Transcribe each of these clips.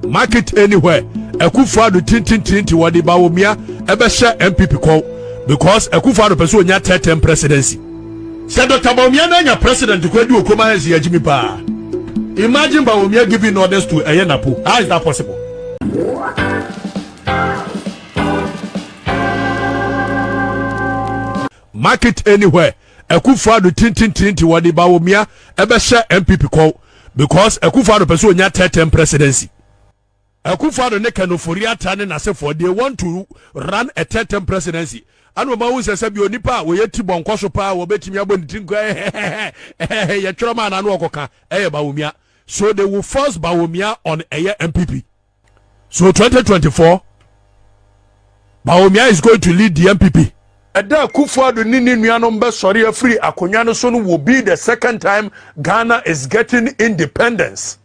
market anywhere. Akufo-Addo tintintinti wadi Bawumia ebe share MPP call because Akufo-Addo person nya third presidency. Say Dr. Bawumia na nya president kwedi okoma ezi ajimi pa. Imagine Bawumia giving orders to Eyenapo. How is that possible? Market anywhere. Akufo-Addo tintintinti wadi Bawumia ebe share MPP call because Akufo-Addo person nya third presidency. Akufo-Addo ne kanoforia tane na se for they want to run a third presidency. Anu ma wu se bi onipa we yeti bonko so pa wo betimi abonitinko ye twroma na anu okoka Bawumia. So they will force Bawumia on a MPP. So 2024 Bawumia is going to lead the MPP. Ada Akufo-Addo ni nuanom be sori afri akonwa no so no will be the second time Ghana is getting independence.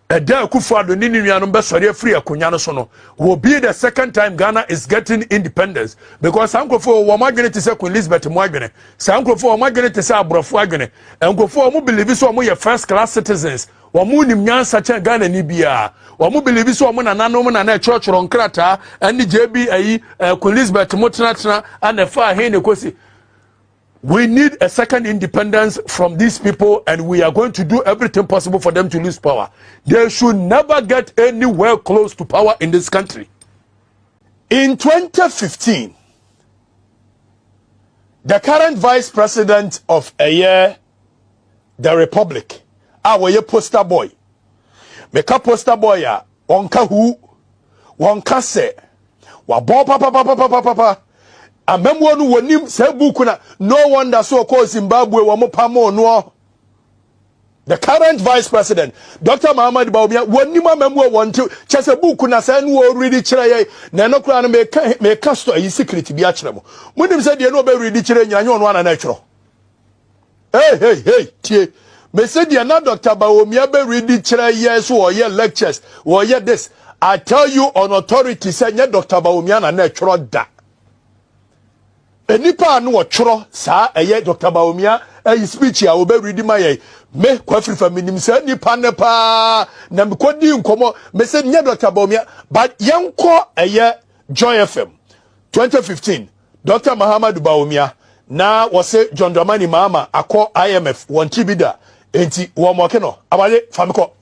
Ada Akufo-Addo ni nuanom be sori afri akonwa no so no will be the second time Ghana is getting independence because Sankrofo wo magene te se Queen Elizabeth mo agene Sankrofo wo magene te se abrofo agene Sankrofo mo believe so mo ye first class citizens wo mo nim nyansa chen Ghana ni bia wo mo believe so mo nananom na na churchro nkrata ani JB ayi Queen Elizabeth mo tena and fa he ne kosi. We need a second independence from these people and we are going to do everything possible for them to lose power. They should never get anywhere close to power in this country. In 2015, the current vice president of the Republic, our poster boy, make a poster boy ya, wonka hu, wonka se, wabo papa. Amemwo no wonim se buku na no wonder so call Zimbabwe wo mopamo no. The current vice president Dr. Muhammad Bawumia wonim amemwo wonte chese buku na se no already kire ye na no kura no me ka sto ayi secret bi a kire mo munim se de no be ready kire nya nyo no ana na twero. Hey tie me se de na Dr. Bawumia be ready kire ye so wo ye lectures wo ye this. I tell you on authority say nya Dr. Bawumia na twero da. Enipa no wotro sa Dr. Bawumia speech ya obe read my me Afrifa-Mensah nipa ne pa na me kodi nkomo me se nya Dr. Bawumia but yenko Joy FM 2015 Dr. Muhammad Bawumia na wose John Dramani Mahama akọ IMF won tibida enti wo mo ke no abale famiko.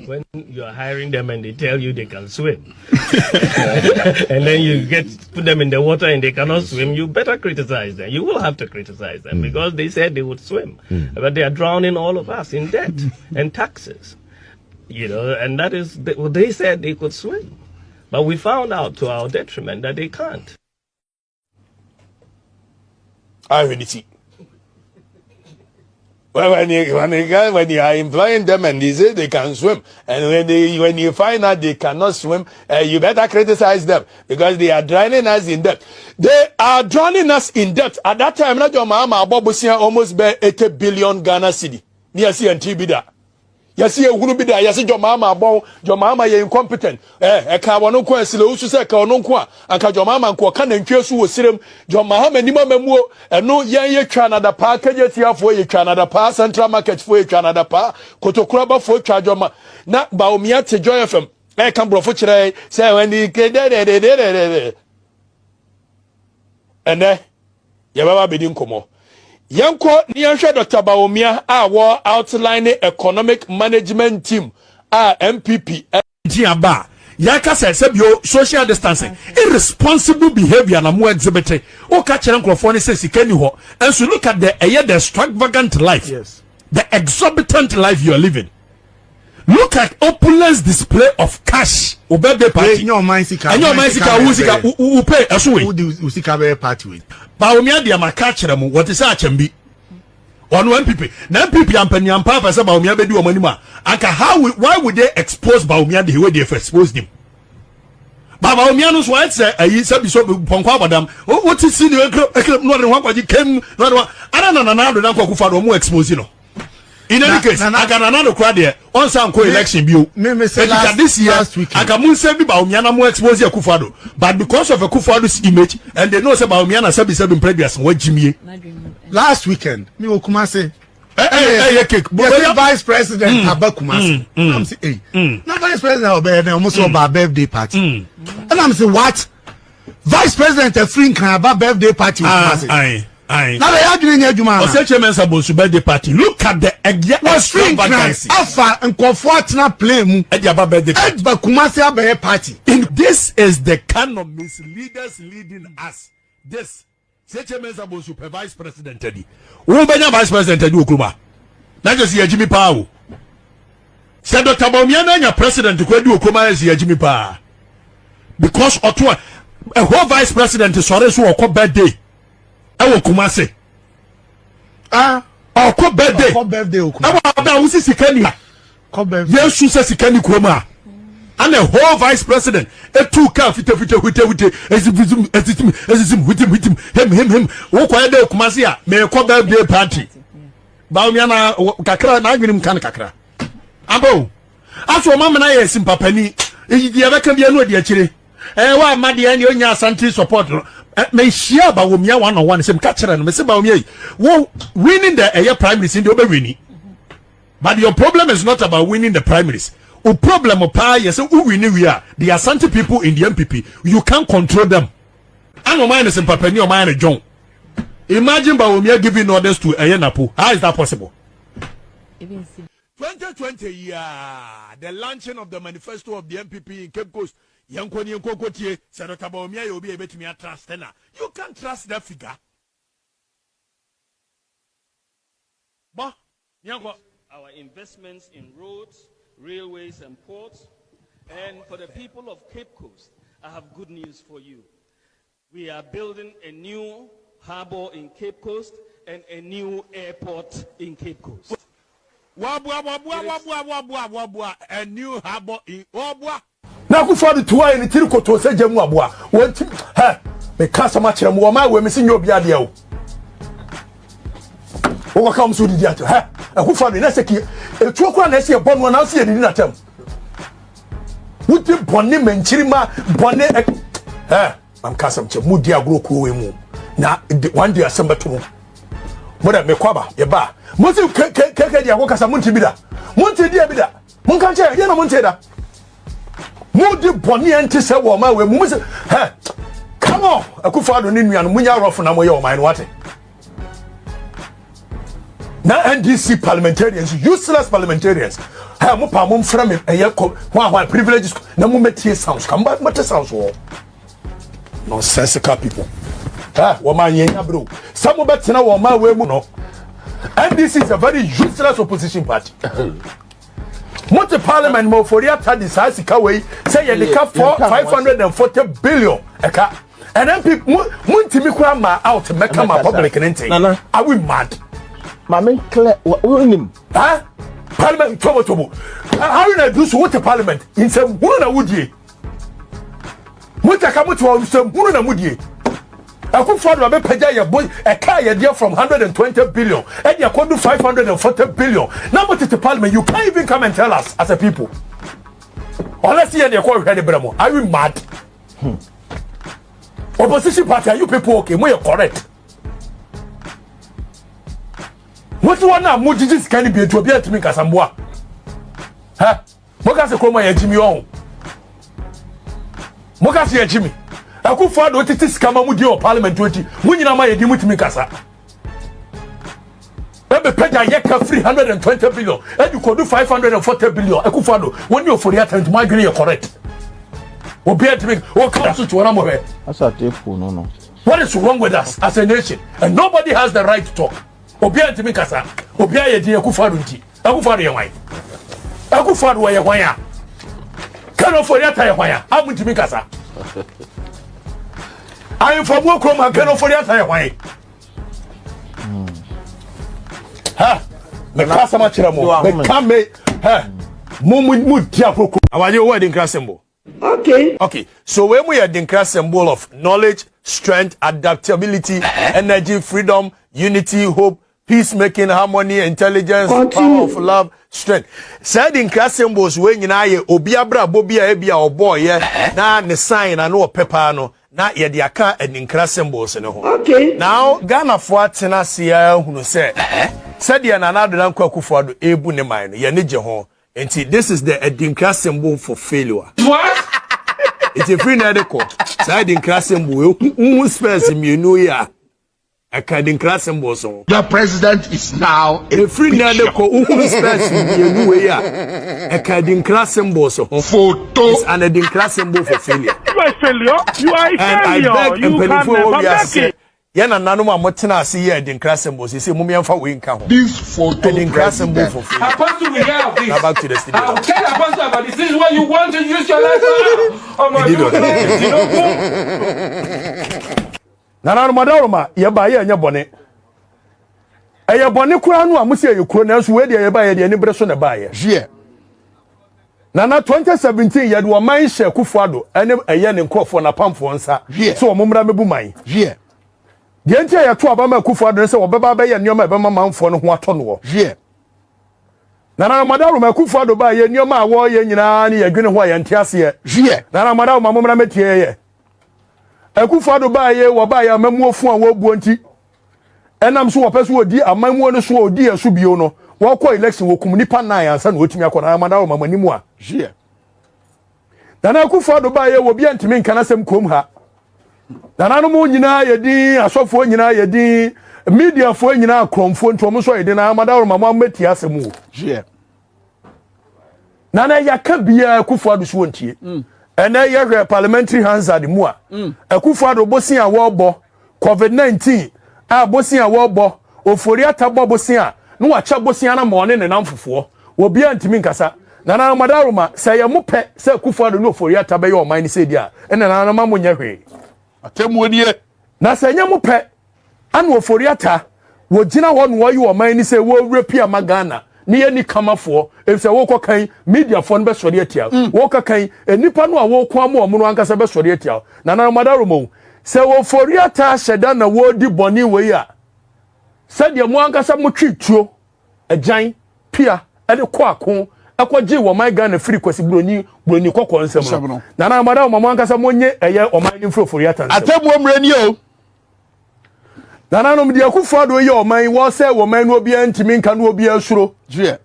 When you are hiring them and they tell you they can swim, and then you put them in the water and they cannot swim, you better criticize them. You will have to criticize them because they said they would swim, but they are drowning all of us in debt and taxes. And that is, they said they could swim, but we found out to our detriment that they can't. I really see. Well, when you are employing them and they say they can swim, and when you find out they cannot swim, you better criticize them because they are drowning us in debt. They are drowning us in debt. At that time, not your mama Bobusia almost be 80 billion Ghana cedi. Near CNT bida. You see a bida. You see your mama ye incompetent. Eka wano kwa sile usu se ka wano kwa. Anka your mama kwa kane nkyesu wo sirem. Your mama nima memuo. Eno ye Canada pa keje tiafo ye Canada pa Central Market fo ye Canada pa Kotokuraba fo twa joma. Na Bawumia te Joy FM. Kan brofo kire say when the de. Ene ye baba bedi nkomo. Yanko niyansha Dr. Bawumia our outlining economic management team MPP Jiaba yaka say bio social distancing irresponsible behavior na mo exhibit o ka kire nkrofo ne say sikani ho and so look at the extravagant life. Yes, the exorbitant life you are living. Look at opulence display of cash. Obebe party. Your mind sika who pay aswe. Who sika be party with. Bawumia dia makachira mu what is achembi. One MPP. Na MPP ampani ampa pesa Bawumia be di omanima. Anka why would they expose Bawumia the way they exposed him? Bawumia no so say ayi sabi so ponkwa badam. What is see the no one kwaji kem no ana na do na Akufo-Addo mo expose no. In any case, I got another crowd there. On some co-election bill. This year, I can move say Bawumia more expose Akufo-Addo, but because of Akufo-Addo's image, and they know say Bawumia na sebi previous what Jimmy. Last weekend, me okuma say Hey, cake. But vice president Abakumasi. I'm saying, hey. Now vice president obey almost about birthday party. And I'm saying, what? Vice president Efrin can have a birthday party. Aye. Now they are doing a Juma. Okatakyie Afrifa-Mensah birthday party. Look at the extravagancy. Alpha and comfort play. Birthday party. Bakumasi party. This is the kind of misleaders leading us. This. Okatakyie Afrifa-Mensah super vice president Teddy. Who be vice president Teddy Okruma? Na just here Jimmy Power. Say Dr. Bawumia na president Kwedi Okruma is here Jimmy Power. Because Otua a whole vice president is sorry so okọ birthday. E wo Kumasi. Okọ birthday. Okọ birthday Okruma. E wa ba wusi sikani. Okọ birthday. Yesu se sikani kuroma. And the whole vice president, a two car with him. Who quiet the Kumasia, may call birthday party. Baumiana Kakra, I give him Kanakakra. Abo, after Mamma and I is in Papani, the other can be a no dear chili. And why Maddy and your Santi support may share Bawumia 101 some catcher and Miss Baumia. Winning the air primaries in the Oberini. But your problem is not about winning the primaries. O problem of power, yes, who we are the Asante people in the MPP. You can't control them. I don't mind some Papani or mine John. Imagine Bawumia giving orders to Ayenapo. How is that possible? 2020, the launching of the manifesto of the MPP in Cape Coast. Yankoni Kokotie, Senator Bawumia, you'll be able to me a trust. You can't trust that figure. Bah, our investments in roads, railways and ports. And for the people of Cape Coast, I have good news for you. We are building a new harbor in Cape Coast and a new airport in Cape Coast. A new harbor in Wabwa. Now, who for the tour in the Tiriko say Jamwabwa? One thing, the customer Chamwama, we're missing your biadio. What comes to the theatre? And who for the next year? A true one, I see a bon one, I'll see a dinner term. Would you bonnet and chirima bonnet? I'm Casam Chamudia Groku. Now, one day I send back to me. Mother Mekwaba, a bar. Monty Kakadia Wakasa Montibida. Monte Diabida. Moncancha, Yana Monteda. Moody Bonnie and Tissa Wama, where Mum's. Come on, I could find an Indian Munya Rough and Amoyo, mind what? Now, NDC parliamentarians, useless parliamentarians, have more palm from him, and yet, while privileges, no moment here sounds, come back, what sounds war. Nonsensical people. Woman, yeah, bro. Some of us now, my way, no. NDC is a very useless opposition party. What the parliament more for the attack decides away, say they can for 540 billion. And then people want to make out to make them a public and are we mad? Mammy Claire, what him? Parliament trouble. How do I do so? What the parliament? In some woman, would ye? What I come to some woman, would ye? I could find a pay boy a car deal from 120 billion and you could do 540 billion. Now, what is the parliament? You can't even come and tell us as a people. Unless you call Ready Bremo. Are you mad? Opposition party, are you people okay? More correct. What one now? Mojis can be to be to me Casambua. Huh? Mokas a coma Jimmy on. Mokas Jimmy. I could find what it is come with your parliament 20. When you know my with me, Casa. Maybe pay a 320 billion, and you could do 540 billion. I could find when you're for the attempt, my green, you're correct. Or be at me, or council to one more. That's a tape, no. What is wrong with us as a nation? And nobody has the right to talk. Or be at me, Casa. Or be a dear Kufarunti. I could find your wife. I could find where you're wire. Cannot for that wire. I'm going to make Casa. I am from Wokom, I cannot for that way. The customer Chiramo, come make Mumu Tiapo. Our new wedding class symbol. Okay, so when we are the class symbol of knowledge, strength, adaptability, energy, freedom, unity, hope, peacemaking, harmony, intelligence, power of love, strength. Said in class symbols when you know Obiabra, Bobia, Ebia, or boy, yeah, na the sign and no paper no. na ye de aka adinkra symbols ne ho. Okay. Now Ghana for atena sia hunu se said ye na Nana Akufo-Addo ebu ne man ye ne je ho. Enti this is the adinkra symbol for failure. What? It's a free na de ko. Sa adinkra symbol who space mienu ya. Adinkra symbol so. The president is now a free na de ko who space mienu ya. Adinkra symbol so. Photo. It's an adinkra symbol for failure. You are a failure. You are a failure. I beg You can never make it. Yana nanu amotena ase ye adinkra symbol say mumyamfa we nka ho. This photo. Adinkra symbol for failure. Apostle, we hear of this. Now back to the studio. I'll tell Apostle about this. This is where you want to use your life. Oh my God. Nana Madaroma ye ba ye nya bone. Eye bone kura no amusi ayekuro na so we de ye ba ye de ni bre so na ba ye. Yeah. Nana 2017 ye de o man hye Akufo-Addo ene eye ne nkofo na pamfo nsa. So o momra mebu man. Yeah. De enti ye to aba ma Akufo-Addo se obeba ba ye nioma e be ma manfo no ho ato no. Yeah. Nana Madaroma Akufo-Addo ba ye nioma a wo ye nyina ne ye dwene ho ye ntiase ye. Yeah. Nana Madaroma momra metie ye. Akufo-Addo ba ye wo ba ye mamu ofu an wo buo nti enam so wo pese wo di amamu no so wo di asu bio no wo ko election wo kum nipa 9 ansa na wotumi akọ na Madaroma manimu a Yeah. Nana Akufo-Addo ba ye wo bia ntimi nka na sem kom ha Nana no mo nyina ye din asofo nyina ye din media fo nyina akromfo nto mo so ye din na Madaroma mo meti asem wo Yeah. Nana ya ka bia Akufo-Addo so wontie ene ye parliamentary hazard mu a Akufo-Addo bosin a wo bo COVID-19 a bosin a wo bo ofori atabo bosin a no wa cha bosin na mo ne namfofo wo bia ntimi nkasa Nana Madaroma say ye mo pe say Akufo-Addo no ofori atabo ye o man ni say dia ene nana ma mo nya hwe Atemu nie. na say nya mo pe an ofori ata wo gina ho no wo ye o man ni say wo repia magana ni ye ni kamafo e say wo ko kan media fo no be sori atia wo ka kan enipa no a wo ko am o mo no ankasa be sori atia Nana Madaroma say wo ofori ata sheda na wo di boni we ya say de mo ankasa mo twituo agyan pia e de ko akon akwaje wo man Ghana free kwasi broni kokko nsem no Nana Madaroma mo ankasa mo nye eye o man ni ofori ata nsem Atemu omre ni o. Nana no de Akufo-Addo ye o man wo say wo man no obi antimi nka no obi asuro Yeah.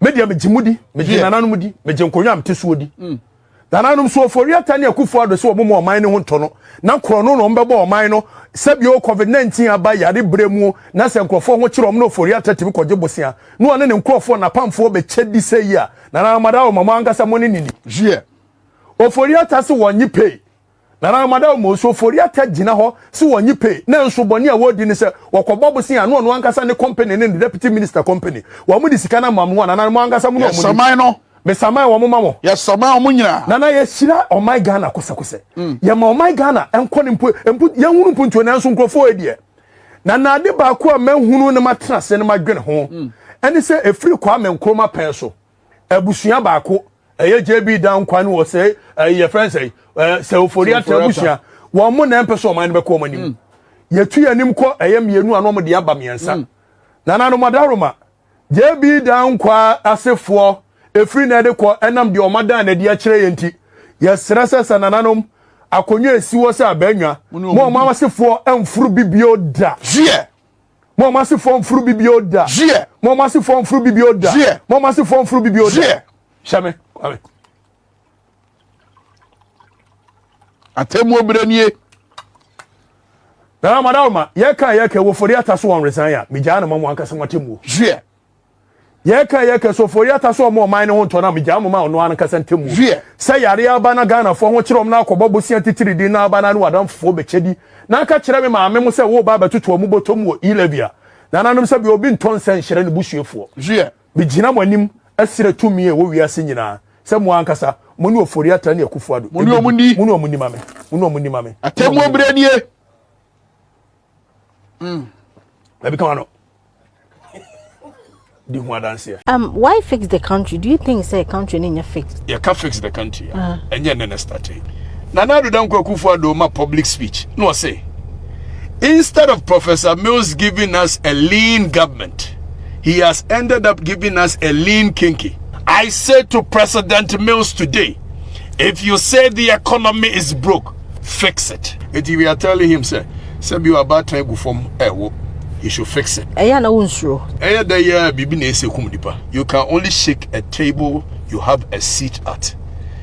media mejimudi meji Nana no mudi meji nkonwa mtesuo di Nana no so ofori ata ne Akufo-Addo so omo o man ne ho nto no na kro no mbebo o man no sabio COVID-19 aba yare bremu na se nkrofo ho kire no ofori ata timi koje bosia no one ne nkrofo na pamfo be chedi sei a Nana Madaroma mo ankasa mo ne nini Yeah. ofori ata se wonyi pay Nana Madaroma so ofori ata gina ho se wonyi pay na nso boni a wodi ni se wokobo bosia no no ankasa ne company ne deputy minister company wo mu di sika na mamu Nana mo ankasa mo no mo Samai no. me samai wo mo mamo Yes, samai omo nyina. Nana ye shira o my Ghana kose ye ma o my Ghana enko ne mpo ye hunu mpunto na nso nkrofo edie Nana ade ba ko a manhunu ne matena se ne madwene ho ene se efiri kwa menkroma pen so abusua ba ko eye JB dan kwa ne wo se ye friend say se ofori ata abusua wo mo na empeso o man be ko manim ye tu yanim ko eye mienu ano mo de aba miensa Nana no Madaroma JB dan kwa asefo efiri na de ko enam de omadan na de a kire yenti yesresa nananom akonwa esiwo se abanwa mo masefo emfuru bibio da Yeah. mo masefo emfuru bibio da Yeah. mo masefo emfuru bibio da Yeah. mo masefo emfuru bibio da Yeah. shame kwame Atemu omre ni. Nana Madaroma ye ka wo fori ata so won resan ya mejaa na mo ankasa matemu Yeah. ye ka so fori ata so mo man ne ho to na mejaa mo ma ono ankasa ntemu Yeah. say yare aba na Ghana fo ho kirom na akobo bosia titiri din na aba na no adam fo be chedi na aka kire me ma me mo say wo ba betoto mu botom wo ilabia na nanom say bi obi nton sen hire ne busuefo Yeah. bi gina mo anim asire tumi e wo wiase nyina say mo ankasa mo ne ofori ata ne Akufo-Addo Mo ne omuni. mo ne omuni mame mo ne omuni mame Atemu omre ni. Let me come on. Why fix the country? Do you think say country need fixed? You can't fix the country. And you never started. Nana do Akufo-Addo ma public speech. No say. Instead of Professor Mills giving us a lean government, he has ended up giving us a lean kinky. I say to President Mills today, if you say the economy is broke, fix it. We are telling him, say you are about time go from you should fix it. You can only shake a table you have a seat at.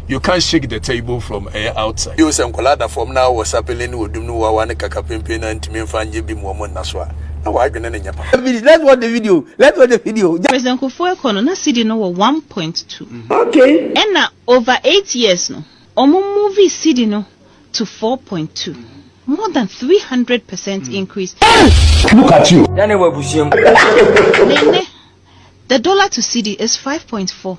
You can't shake the table from outside. You say Kolada from now was happening with Dumnu Wane Kakapimpi and Timinfanje Bimwoman Naswa. Let's watch the video. Let's watch the video. President Kufuor na cedi no 1.2. Okay. And now over 8 years no. Omo movie cedi no to 4.2. More than 300% increase. Look at you. The dollar to cedi is 5.4.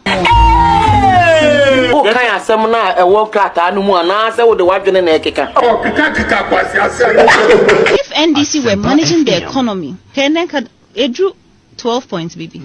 If NDC were managing the economy, it drew 12 points, baby.